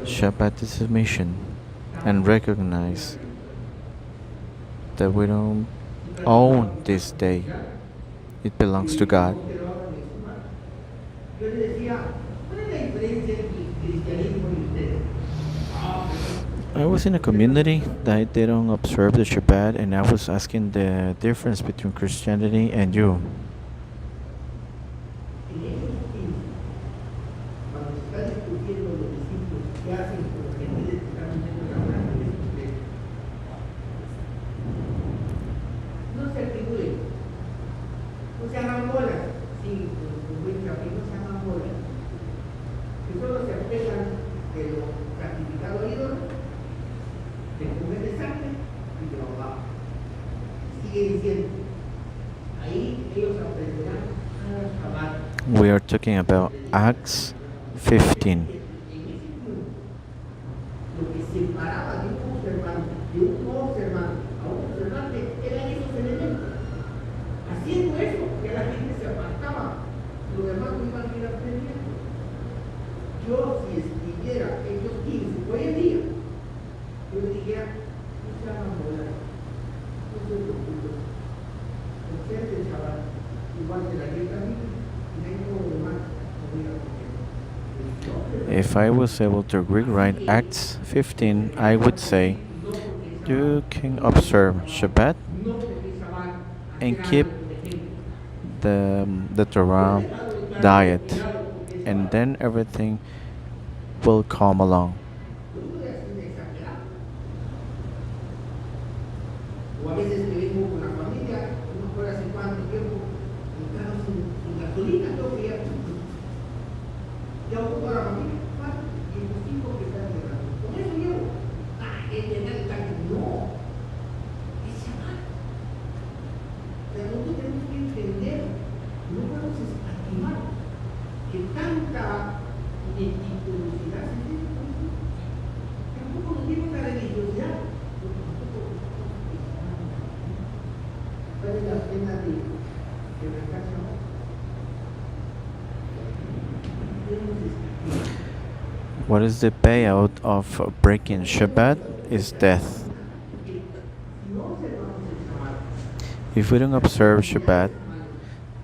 Speaker 1: Shabbat is a mission and recognize that we don't own this day. It belongs to God. I was in a community that they don't observe the Shabbat, and I was asking the difference between Christianity and you. We are talking about Acts 15. If I was able to rewrite Acts 15, I would say you can observe Shabbat and keep the Torah diet, and then everything will come along. What is the payout of breaking Shabbat? Is death. If we don't observe Shabbat,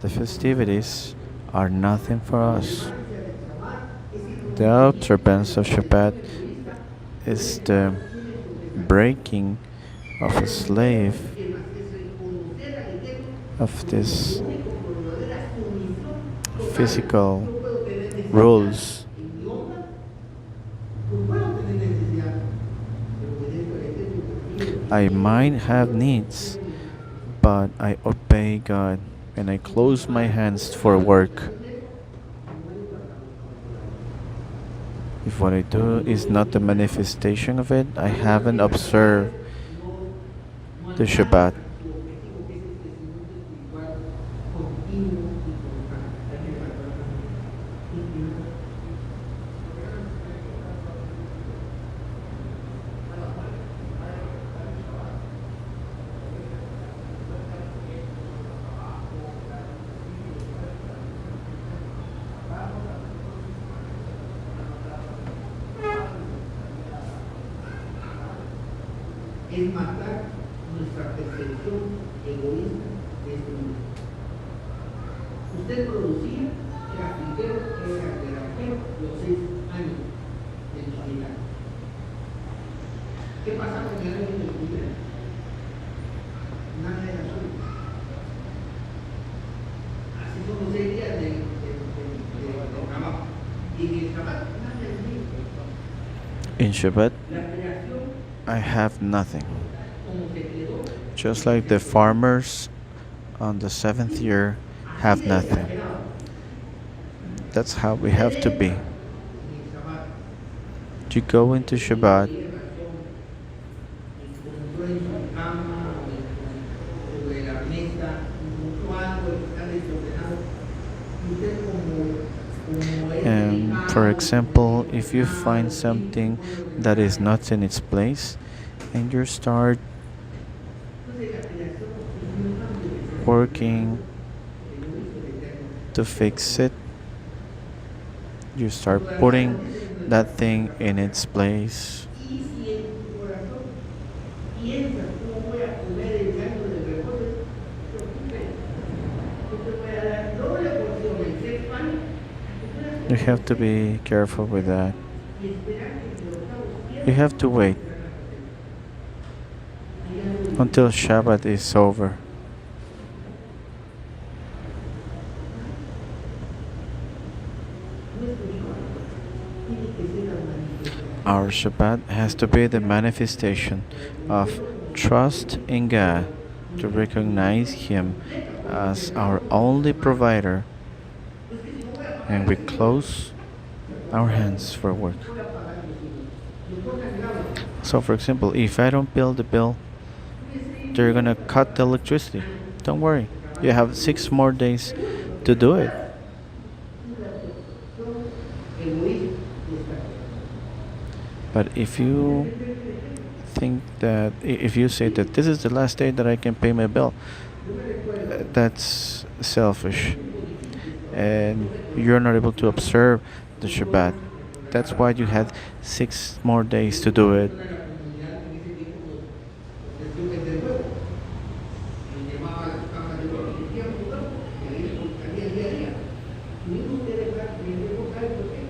Speaker 1: the festivities are nothing for us. The observance of Shabbat is the breaking of a slave of this physical rules. I might have needs, but I obey God and I close my hands for work. If what I do is not the manifestation of it, I haven't observed the Shabbat.
Speaker 2: es matar nuestra percepción egoísta de este mundo. Usted producía, era finquero, era granjero, los 6 años de su vida. ¿Qué pasaba en el año de su vida? Nada era suyo. Así son los 6 días de trabajo. Y en el trabajo, nada es mío.
Speaker 1: In Shabbat,
Speaker 2: La creación,
Speaker 1: I have nothing.
Speaker 2: como se quedó,
Speaker 1: Just like the farmers on the seventh year
Speaker 2: así
Speaker 1: have
Speaker 2: de
Speaker 1: nothing.
Speaker 2: exagerado.
Speaker 1: That's how we
Speaker 2: Usted
Speaker 1: have to be.
Speaker 2: entra en el Shabbat,
Speaker 1: You go into
Speaker 2: y
Speaker 1: Shabbat
Speaker 2: tiene razón, encontró en su cama, o sobre la mesa, encontró algo que está desordenado. Y usted como es
Speaker 1: and, for
Speaker 2: delicado,
Speaker 1: example, if you
Speaker 2: ordenado,
Speaker 1: find
Speaker 2: limpio,
Speaker 1: something
Speaker 2: puede
Speaker 1: that
Speaker 2: ordenar
Speaker 1: is
Speaker 2: eso.
Speaker 1: not in its place and you start
Speaker 2: Entonces la creación es un cambio de ser
Speaker 1: working
Speaker 2: que no hizo el Eterno.
Speaker 1: to fix it, you start
Speaker 2: Cuando la
Speaker 1: putting
Speaker 2: creación dice en
Speaker 1: that
Speaker 2: nuestra
Speaker 1: thing in its place.
Speaker 2: y si en tu corazón piensas cómo voy a comer el año de frijoles, yo te voy a dar doble porción en 6 panes,
Speaker 1: You have to be careful with that.
Speaker 2: y esperar que el octavo
Speaker 1: You
Speaker 2: cierre
Speaker 1: have to wait
Speaker 2: será la cosecha. Hay algo difícil.
Speaker 1: until Shabbat is over.
Speaker 2: Nuestro Shabbat tiene que ser la manifestación
Speaker 1: Our Shabbat has to be the manifestation of trust in God, to recognize Him as our only provider, and we close our hands for work. So, for example, if I don't pay the bill, they're gonna cut the electricity. Don't worry, you have 6 more days to do it.
Speaker 2: egoísta y esta
Speaker 1: But if you think that, if you say that this is the last day that I can pay my bill, that's selfish, and you're not able to observe the Shabbat. That's why you had 6 more days to do it.
Speaker 2: persona de la comunidad en ese tiempo los estudios del huevo. Y llevaba las cajas de huevo y decían su huevo, y ahí le salía el día a día. Y dijo usted de verdad, y le dijo, ¿sabe por qué?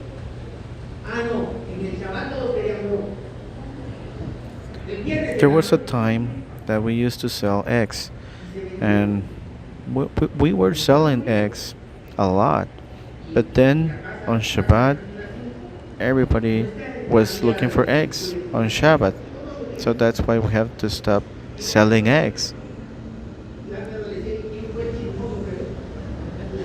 Speaker 2: Ah, no, en el Shabbat todos querían huevo. El viernes
Speaker 1: There
Speaker 2: era
Speaker 1: was a time that we used to sell eggs, and we were selling eggs a lot. But then on Shabbat, everybody was looking for eggs on Shabbat. So that's why we have to stop selling eggs.
Speaker 2: la adolescente, ¿quién fue el chismoso? Pero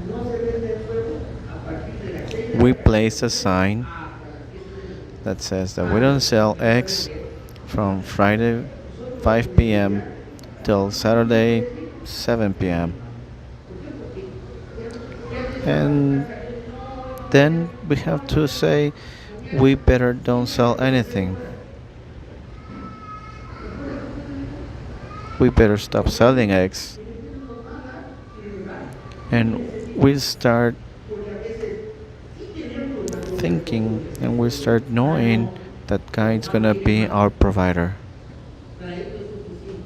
Speaker 2: no se vende el huevo a partir de las 6 de la
Speaker 1: We
Speaker 2: tarde
Speaker 1: placed a sign
Speaker 2: hasta las 7 de la noche.
Speaker 1: that says that we don't sell eggs from Friday 5 p.m. till Saturday 7 p.m. And then we have to say we better don't sell anything. We better stop selling eggs. And we start thinking and we start knowing that God is gonna be our provider.
Speaker 2: Para esto es suficiente.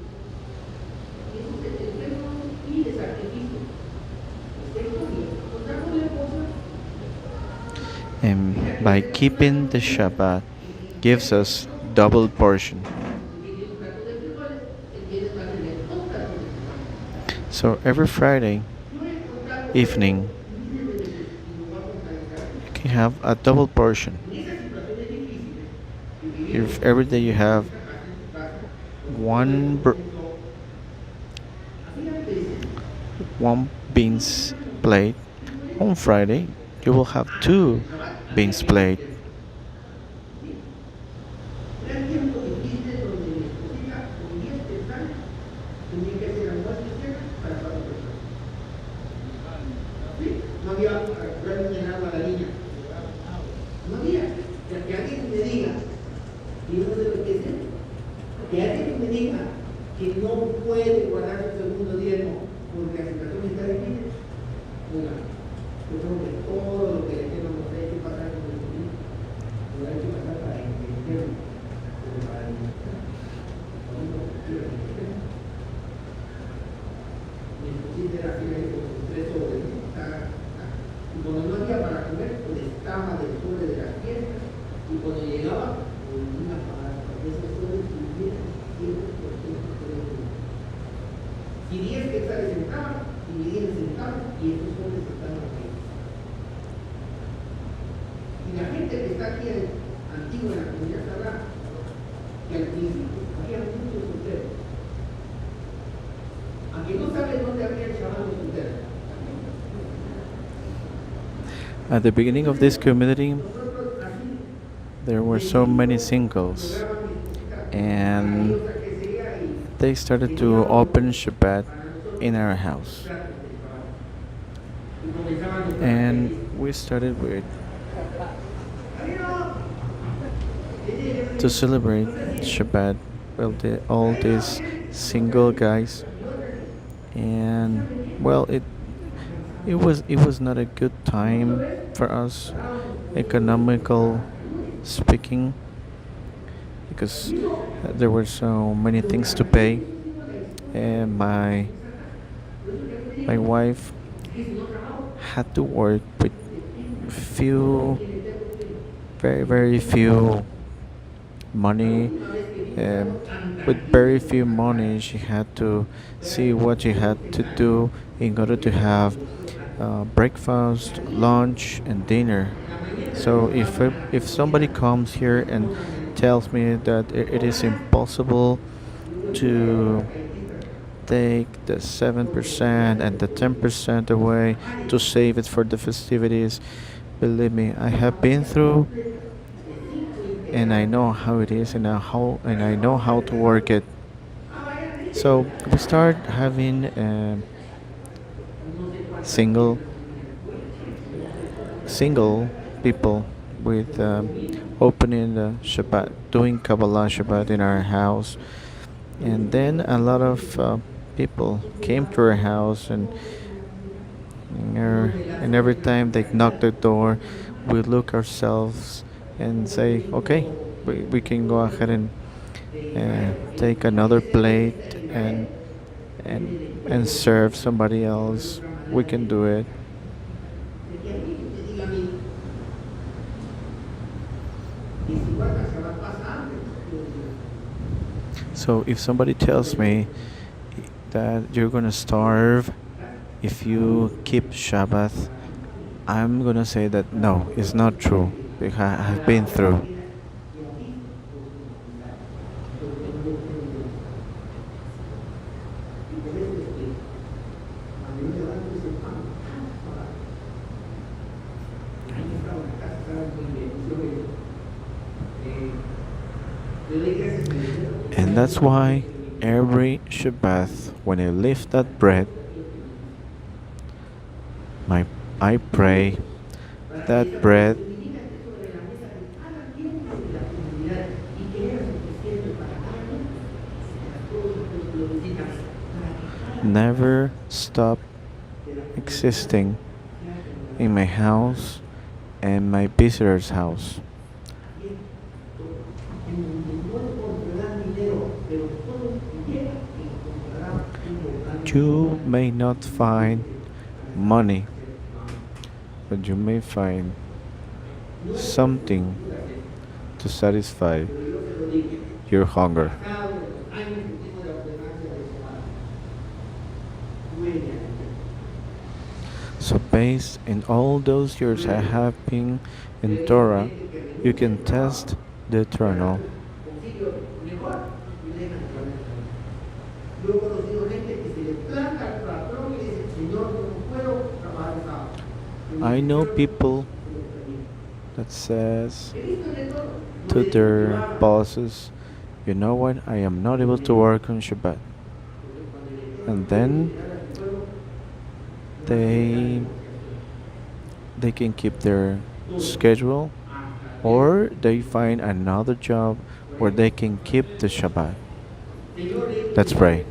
Speaker 2: Eso es el reino y de sacrificio. Excepto bien, contándole cosas
Speaker 1: And by keeping the Shabbat gives us double portion.
Speaker 2: que tiene un plato de frijoles, él tiene más de 2 platos de frijoles.
Speaker 1: So every Friday
Speaker 2: Yo he contado
Speaker 1: evening
Speaker 2: miles de veces y lo voy a contar en cada
Speaker 1: you can have a double portion.
Speaker 2: en esas situaciones difíciles que vivieron
Speaker 1: If every day you have
Speaker 2: en su casa,
Speaker 1: one
Speaker 2: había veces
Speaker 1: one beans plate, on Friday you will have 2 beans plate.
Speaker 2: eran tiempos difíciles donde mi esposita con 10 personas tenía que hacer almuerzo y cena para 4 personas. ¿Sí? No había realmente agua a la niña. No había. Que alguien me diga, y yo no sé lo que es eso, que alguien me diga que no puede guardar su segundo diezmo porque la situación está difícil. Oiga, yo creo que todo lo que le tenemos hay que pasar con el Señor, lo hay que pasar para el infierno, pero para era así ahí con sus tres sobres, ¿no? Y cuando no había para comer, pues estaba del sobre de las fiestas. Y cuando llegaba, volvía a pagar. Porque esos sobres tuvieran 7% de dinero. Si 10 quetzales entraban, dividían en centavos y esos sobres estaban aquí. Y la gente que está aquí antigua en la comunidad sagrada, que al principio había muchos solteros, aunque no saben dónde había el chaval los solteros.
Speaker 1: At the beginning of this community,
Speaker 2: Nosotros así,
Speaker 1: there were
Speaker 2: de
Speaker 1: so many
Speaker 2: chico,
Speaker 1: singles,
Speaker 2: lograban mis cositas,
Speaker 1: and
Speaker 2: aquellos a que sería y
Speaker 1: they started to
Speaker 2: teníamos
Speaker 1: open Shabbat
Speaker 2: para nosotros
Speaker 1: in our
Speaker 2: los
Speaker 1: house.
Speaker 2: platos de trabajo. Y comenzaban los
Speaker 1: And
Speaker 2: caracteres.
Speaker 1: we started with
Speaker 2: ¡Arriba!
Speaker 1: to celebrate Shabbat, well, all these single guys, and well, it was not a good time for us, economical speaking, because there were so many things to pay, and my wife had to work with few, very few money. um, with very few money, she had to see what she had to do in order to have breakfast, lunch, and dinner. So if somebody comes here and tells me that it is impossible to take the 7% and the 10% away to save it for the festivities, believe me, I have been through, and I know how it is, and I know how to work it. So we start having single single people with opening the Shabbat, doing Kabbalah Shabbat in our house, and then a lot of people came to our house, and every time they knock the door, we look ourselves and say, okay, we can go ahead and take another plate and serve somebody else. We can do it. So if somebody tells me that you're gonna starve if you keep Shabbath, I'm gonna say that no, it's not true, because I've been through. And that's why every Shabbat, when I lift that bread, my I pray that bread never stop existing in my house and my visitor's house. You may not find money, but you may find something to satisfy your hunger. So, based in all those years I have been in Torah, you can test the eternal. I know people that says to their bosses, you know what, I am not able to work on Shabbat. And then they they can keep their schedule, or they find another job where they can keep the Shabbat. Let's pray.